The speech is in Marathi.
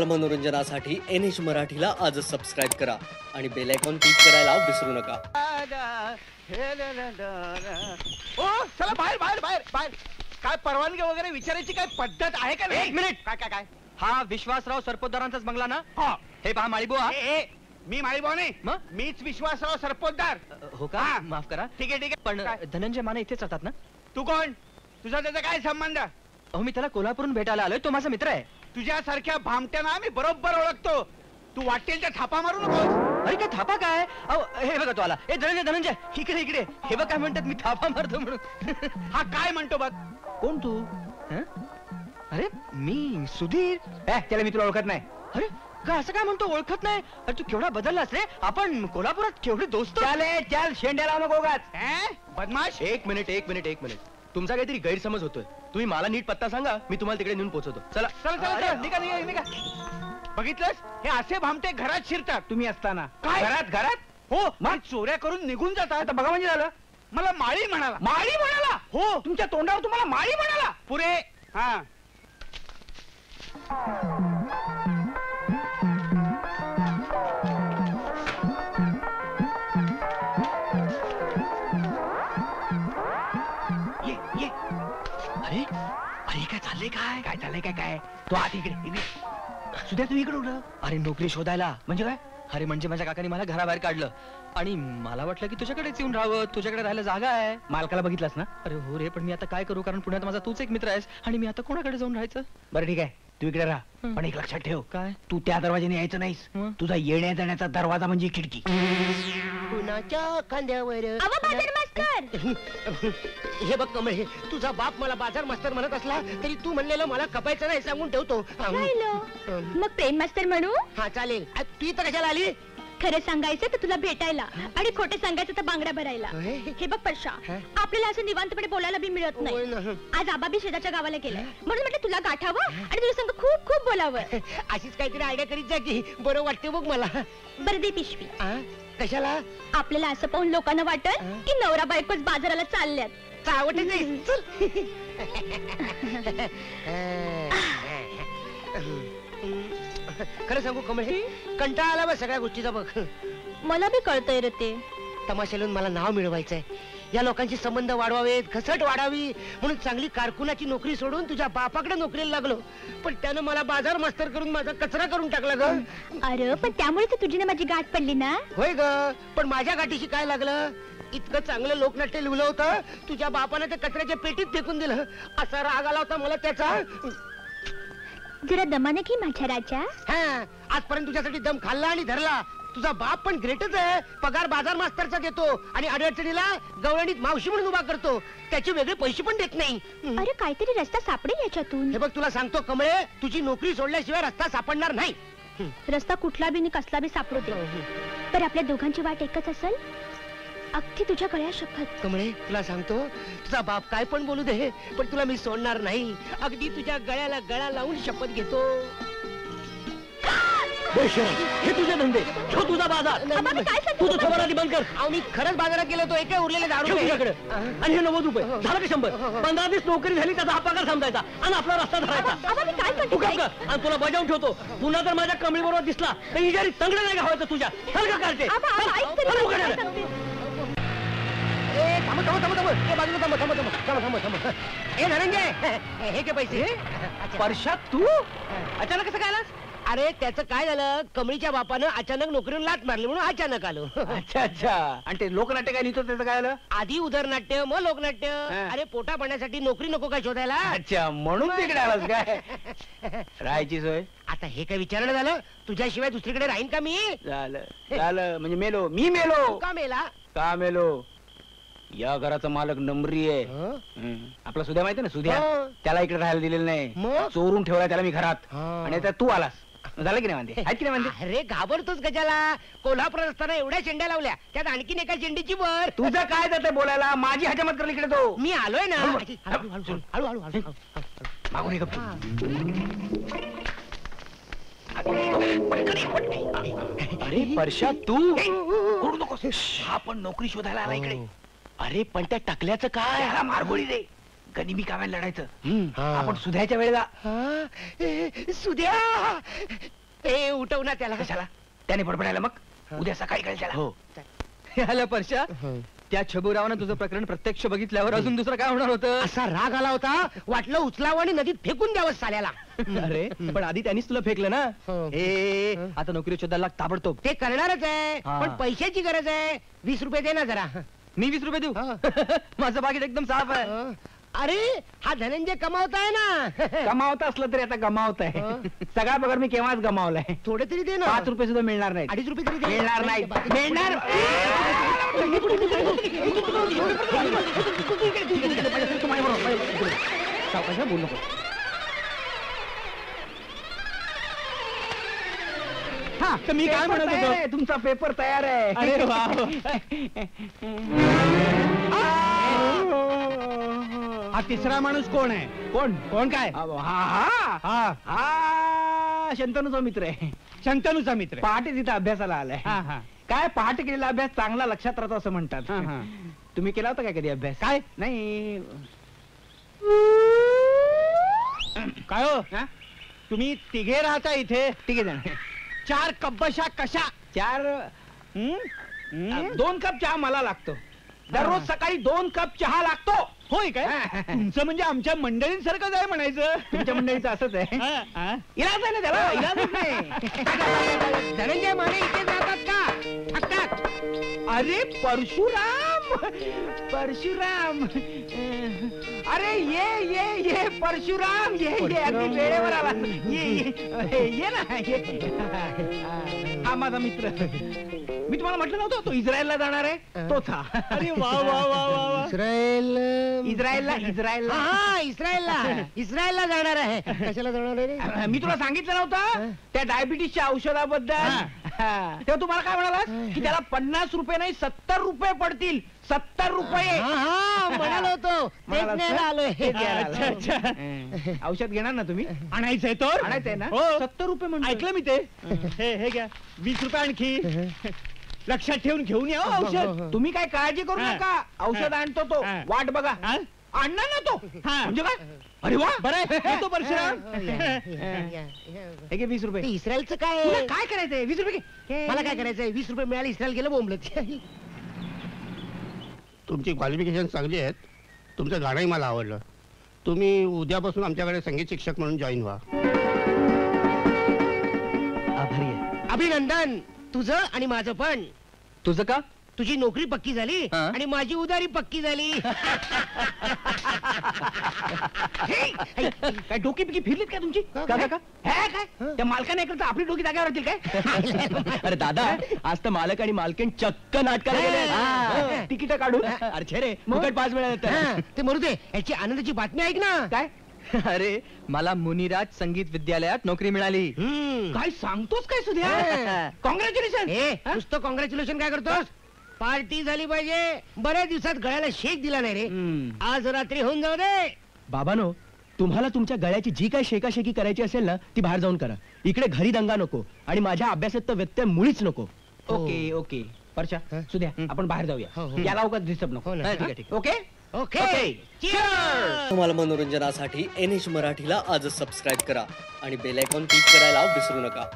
मनोरंजनासाठी NH मराठीला आजच सबस्क्राईब करा आणि बेल आयकॉन क्लिक करायला विसरू नका. ओ चला बाहेर बाहेर बाहेर बाहेर. काय परवानगी वगैरे विचारायची काय पद्धत आहे का नाही? एक मिनिट. काय काय काय? हा विश्वासराव सरपोतदारांचाच बंगला ना? हे पहा माळीबुवा. मी माळीभाऊ नाही, मग? मीच विश्वासराव सरपोतदार. हो का? माफ करा. ठीक आहे ठीक आहे. पण काय? धनंजय माने इथेच राहतात ना? तू कोण? तुझा त्याचा काय संबंध? अहो मी त्याला कोल्हापूरून भेटायला आलोय, तो माझा मित्र आहे. तुझ्यासारख्या भामट्यांना मी बरोबर ओळखतो. तू वाटेल त्या थापा मारू नकोस. अरे काय थापा काय? अहो हे बघा तो आला. ए धनंजय धनंजय इकडे इकडे. हे बघ काय म्हणतात, मी थापा मारतो म्हणून. हा काय म्हणतो बघ. कोण तू? हं? अरे मी सुधीर. त्याला मी तुला ओळखत नाही. अरे काय असं काय म्हणतो, ओळखत नाही? अरे तू केवढा बदललास रे. आपण कोल्हापुरात केवढे दोस्त. चल शेंड्याला नको उगाच. बदमाश. एक मिनिट. तुमचा काहीतरी गैरसमज होतोय. तुम्ही मला नीट पत्ता सांगा, मी तुम्हाला तिकडे नेऊन पोहोचवतो. चला चला चला निघा निघा निघा. बघितलंस, हे असे भामटे घरात शिरतात तुम्ही असताना. काय घरात? हो, मग चोऱ्या करून निघून जातात. आता बघा म्हणजे झालं, मला माळी म्हणाला. माळी म्हणाला? हो, तुमच्या तोंडावर तुम्हाला माळी म्हणाला. पुरे. हा अरे अरे काय चाललंय? काय चाललंय? काय तो आत इकडे. सुद्धा तू इकडे उठलं. अरे नोकरी शोधायला. म्हणजे काय? अरे म्हणजे माझ्या काकाने मला घराबाहेर काढलं आणि मला वाटलं की तुझ्याकडेच येऊन राहावं, तुझ्याकडे राहायला जागा आहे. मालकाला बघितलंस ना? अरे हो रे, पण मी आता काय करू, कारण पुण्यात माझा तूच एक मित्र आहेस आणि मी आता कोणाकडे जाऊन राहायचं? बरं ठीक आहे, तू इकडे राहा. पण एक लक्षात ठेव, काय? तू त्या दरवाजाने यायचं नाहीस. तुझा येण्या जाण्याचा दरवाजा म्हणजे खिडकी. कुणाच्या खांद्यावर हे बघ कमळ, हे तुझा बाप मला बाजार मास्तर म्हणत असला तरी तू म्हणलेलं मला कपायचं नाही सांगून ठेवतो. मग प्रेम मास्तर म्हणू? हा चालेल. तू इथं कशाला आली? खरं सांगायचं तर तुला भेटायला आणि खोटं सांगायचं तर बांगड्या भरायला. हे बग परशा, आपल्याला असं निवांतपणे बोलायला बी मिळत नाही. आज आबा बी शेजारच्या गावाला गेलाय, म्हणून म्हटलं तुला गाठावं आणि तुझ्या संग खूप खूप बोलावं. अशीच काहीतरी आयडिया करीत जा की बरं वाटते बघ मला. बरं दे पिशवी. कशाला? आपल्याला असं पाहून लोकांना वाटत की नवरा बायकोच बाजाराला चालल्यात. चावट नाही. खरं सांगू कमळ, कंटाळा आला बघ सगळ्या गोष्टीचा. बघ मला बी कळतंय रे ते. तमाशालून मला नाव मिळवायचंय, या लोकांची संबंध वाढवावेत, घसट वाढावी म्हणून चांगली कारकुनाची नोकरी सोडून तुझ्या बापाकडे नोकरीला लागलो. पण त्यानं मला बाजार मास्तर करून माझा कचरा करून टाकला ग. अरे पण त्यामुळे तर तुझी ना माझी गाठ पडली ना. होय ग, पण माझ्या गाठीशी काय लागलं? इतकं चांगलं लोकनाट्य लिहिलं होतं, तुझ्या बापानं ते कचऱ्याच्या पेटीत फेकून दिलं. असा राग आला होता मला त्याचा. जरा दमाने घे माझ्या राजा. हा, आजपर्यंत तुझ्यासाठी दम खाल्ला आणि धरला. तुझा बाप पण ग्रेटच आहे. पगार बाजार मास्तरचा देतो आणि अडचणीला गवळणीत मावशी म्हणून उभा करतो. त्याचे वेगळे पैसे पण देत नाही. अरे काहीतरी रस्ता सापडेल याच्यातून. हे बघ तुला सांगतो कमळे, तुझी नोकरी सोडल्याशिवाय रस्ता सापडणार नाही. रस्ता कुठला बी कसला बी सापडू दे, तर आपल्या दोघांची वाट एकच असेल. अगदी तुझ्या गळ्या शपथ. कमळे तुला सांगतो, तुझा बाप काय पण बोलू दे, पण तुला मी सोडणार नाही. अगदी तुझ्या गळ्याला गळा लावून शपथ घेतो. हे तुझे धंदे, ठेव तुझा बाजार. तू तो खबर आधी बंद कर. अहो मी खरंच बाजारात गेलो होतो, एका उरलेले दारू तुझ्याकडे आणि हे 90 रुपये झालं की 100. 15 दिवस नोकरी झाली, त्याचा हा पगार समजायचा आणि आपला रस्ता धरायचा. तू काम कर आणि तुला बजावून ठेवतो. पुन्हा जर माझ्या कमळी बरोबर दिसला तर ही जरी तंगड नाही घावायचं तुझ्या. चल का काढते? हे के पैसे? परशात तू अचानक कसं काय आलास? अरे त्याचं काय झालं, कमळीच्या बापानं अचानक नोकरीवर लात मारली म्हणून अचानक आलो. अच्छा अच्छा. आणि ते लोकनाट्य काय लिहितो त्याचं काय आलं? आधी उदरनाट्य मग लोकनाट्य. अरे पोटा पाण्यासाठी नोकरी नको काय शोधायला? अच्छा, म्हणून तिकडे आलास काय? राहायची सोय? आता हे काय विचारणं झालं? तुझ्याशिवाय दुसरीकडे राहीन का मी? झालं म्हणजे मेलो. मी मेलो का मेला? का मेलो? या घराचा मालक नंबरी आहे. आपला सुद्या माहिती ना, सुद्या. त्याला इकडे राहायला दिलेलं नाही, चोरून ठेवला त्याला मी घरात. आणि आता तू आलास, झालं की नाही म्हणते? आहेत की नाही म्हणते? अरे घाबरतोच गजाला. कोल्हापुरात असताना एवढ्या शेंड्या लावल्या, त्यात आणखीन एका शेंडीची वर. तुझं काय जाते बोलायला? माझी हजामत कर इकडे. तो मी आलोय ना. हळूहळू मागून ये गप्प. अरे परशा तू करू नकोस. हा पण नोकरी शोधायला आला इकडे. अरे पण त्या टकल्याचं काय? ह्याला मारगोळी दे. गनिमी काव्याला लढायचं. आपण सुध्याच्या वेळेला. सुद्या ए उठव ना त्याला. कशाला त्याने बडबडायला मग उद्या सकाळी कळेल त्याला. हो ह्याला परशा त्या छबुरावानं तुझं प्रकरण प्रत्यक्ष बघितल्यावर अजून दुसरं काय होणार होतं? असा राग आला होता वाटलं उचलावं आणि नदीत फेकून द्यावं साल्याला. अरे पण आधी त्यांनीच तुला फेकलं ना. ए आता नोकरी शोधायला लाग ताबडतोब. ते करणारच आहे हा. पण पैशाची गरज आहे. 20 रुपये दे ना जरा. मी 20 रुपये देऊ? माझं बाकीत एकदम साफ आहे. अरे हा धनंजय कमावत आहे ना. गमावत असलं तरी आता गमावत आहे. सगळा पगार मी केव्हाच गमावलाय. थोडे तरी दे ना. 5 रुपये सुद्धा मिळणार नाही. 2.5 रुपये तरी दे. मिळणार नाही. मिळणार बोल नको. हा तर मी काय म्हणत होतो? तुमचा पेपर तयार आहे. अरे वा. हा तिसरा माणूस कोण आहे? कोण कोण काय? हा हा हा हा शंतनूचा मित्र आहे. शंतनूचा मित्र पहाटे तिथे अभ्यासाला आलाय. काय पहाटे केलेला अभ्यास चांगला लक्षात राहतो असं म्हणतात. तुम्ही केला होता काय कधी अभ्यास? काय नाही. काय हो तुम्ही तिघे राहता इथे? तिघे जण. 4 कब्बशा कशा? 4 2 कप चहा मला लागतो. दररोज सकाळी 2 कप चहा लागतो. होय काय? तुमचं म्हणजे आमच्या मंडळींसारखंच आहे म्हणायचं. तुमच्या मंडळीचं असंच आहे. इलाज आहे ना त्याला. इलाजच नाही. धनंजय माने इथे जातात का? ठकठाक. अरे परशुराम परशुराम. अरे ये परशुराम ये अगदी वेळेवर आला. ये ना ये. हा माझा मित्र. मी तुम्हाला म्हटलं नव्हतं तो इस्रायलला जाणार आहे. तोच हा. अरे वा वा वा वा वा. इस्रायलला हा इस्रायलला जाणार आहे. कशाला जाणार आहे? मी तुला सांगितलं नव्हतं त्या डायबिटीसच्या औषधाबद्दल. तेव्हा तुम्हाला काय म्हणाला की त्याला 50 रुपये नाही 70 रुपये पडतील. 70 रुपये म्हणालो होतो तेच न्यायला आलोय. अच्छा अच्छा. औषध घेणार ना तुम्ही? आणायचंय तर? आणायचंय ना? हो. 70 रुपये म्हणतो. ऐकलं मी ते. हे घ्या 20 रुपये आणखी. लक्षात ठेवून घेऊन या हो औषध. तुम्ही काय काळजी करू नका. औषध आणतो तो. वाट बघा. आणणार ना तो. म्हणजे काय? अरे वा बरं येतो परशुराम. हे घे 20 रुपये. ते इस्रायलचं काय तुला आहे? काय करायचंय? 20 रुपये घे. मला काय करायचंय? 20 रुपये मिळाले इस्रायल गेलं बोंबलत. तुमची क्वालिफिकेशन चांगली आहेत. तुमचं गाणंही मला आवडलं. तुम्ही उद्यापासून आमच्याकडे संगीत शिक्षक म्हणून जॉईन व्हा. आभारी आहे. अभिनंदन तुझं आणि माझं पण. तुझं का? तुझी नोकरी पक्की झाली हा? आणि माझी उदारी पक्की झाली. काय डोकी पिकी फिरलीत काय तुमची? का? हे काय त्या मालकाने ऐकलं तर आपली डोकी जागेवर होतील काय? अरे दादा आज तर मालक आणि मालकीण चक्क नाटकाला गेले. तिकीट काढू. अरे छे रे फुकट 5 वेळा हा, येतात. ते मरू दे. याची आनंदाची बातमी ऐक ना. काय अरे मला मुनिराज संगीत विद्यालयात नोकरी मिळाली. काय सांगतोस काय सुद्या? कॉंग्रॅच्युलेशन. ए नुसतं कॉंग्रॅच्युलेशन काय करतोस? पार्टी झाली पाहिजे. बऱ्याच दिवसात गळ्याला शेक दिला नाही रे. आज रात्री होऊन जाऊ दे. बाबानो तुम्हाला तुमच्या गळ्याची जी काही शेकाशेकी करायची असेल ना ती बाहेर जाऊन करा. इकडे घरी दंगा नको आणि माझ्या अभ्यासात तर व्यत्यय मुळीच नको. ओके ओके परशा सुद्या आपण बाहेर जाऊया. हो, हो. याला उगाच डिस्टर्ब नको. हो ना. हा, ठीक आहे, ठीक आहे. Okay okay okay. Cheers! तुम्हाला मनोरंजनासाठी NH मराठीला आजच सबस्क्राईब करा आणि बेल आयकॉन क्लिक करायला विसरू नका.